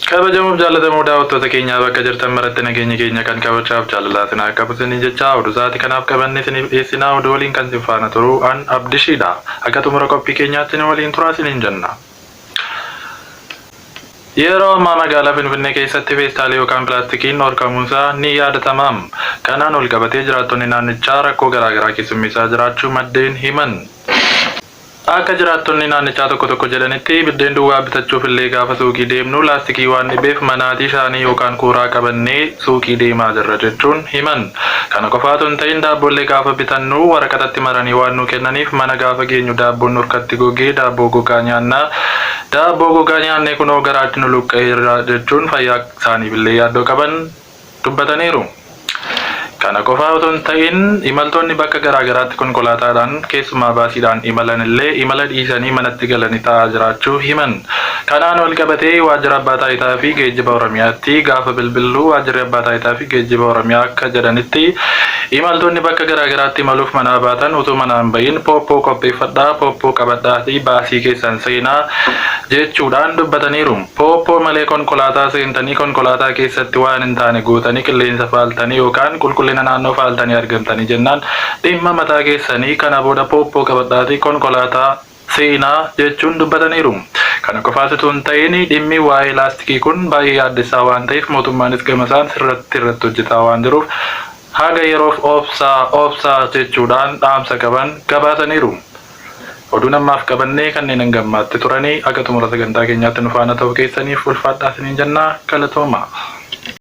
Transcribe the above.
Kabajamuuf jaalatamoo daawwattoota keenyaa bakka jirtan maratti nageenya keenya kan kabajaaf jaalalaatiin akka butin jecha oduu isaati kanaaf qabanne isiniif dhiyeessinaa oduu waliin kan isin faana turu an abdishiidha. Akka xumura qophii keenyaatti waliin turaa isiniin jenna. Yeroo ammaa magaalaa Finfinnee keessatti feestaalii yookaan pilaastikiin horkamuunsaa ni yaadatama. Kanaan ol qabatee jiraattonni naannichaa rakkoo garaagaraa keessummeessaa jiraachuu maddeen himan. Akka jiraattonni naannichaa tokko jedhanitti biddeen duwwaa bitachuuf illee gaafa suuqii deemnu laastikii waan dhibeef manaatii shaanii yookaan kuuraa qabannee suuqii deemaa jirra jechuun himan. Kana qofaatu hin ta'in daabboollee gaafa bitannu waraqatatti maranii waan nu kennaniif mana gaafa geenyu daabboon nurkatti gogee daabboo gogaa nyaannaa. Daabboo gogaa nyaannee kunoo garaatti nu luqqa'eera jechuun fayyaa isaaniif illee yaaddoo qaban dubbataniiru. Kana qofaa otoo hin ta'in imaltoonni bakka garaagaraatti konkolaataadhaan keessumaa baasiidhaan imalan illee imala dhiisanii manatti galanii taa'aa jiraachuu himan. Kanaan wal qabatee waajjira abbaa taayitaa fi geejjiba Oromiyaatti gaafa bilbillu waajjirri abbaa taayitaa fi geejjiba Oromiyaa akka jedhanitti imaltoonni bakka garaagaraatti imaluuf manaa baatan utuu manaan bahin pooppoo qopheeffadhaa pooppoo qabadhaatii baasii keessan seenaa jechuudhaan dubbataniiru. Pooppoo malee konkolaataa seentanii konkolaataa keessatti waan hin taane guutanii qilleensa faaltanii yookaan qulqullina naannoo faaltanii argamtanii jennaan dhimma mataa keessanii kana booda pooppoo qabadhaatii konkolaataa seenaa jechuun dubbataniiru. Kana qofaas utuu hin ta'in dhimmi waa'ee laastikii kun baay'ee yaaddessaa waan ta'eef mootummaanis gamasaan irratti hojjetaa waan jiruuf haga yeroof obsaa jechuudhaan dhaamsa qaban gabaasaniiru. Oduu namaaf qabannee kanneen hangammaatti turanii akka xumura sagantaa keenyaatti nu faana ta'uu keessaniif ulfaadhaa isiniin jennaa galatooma.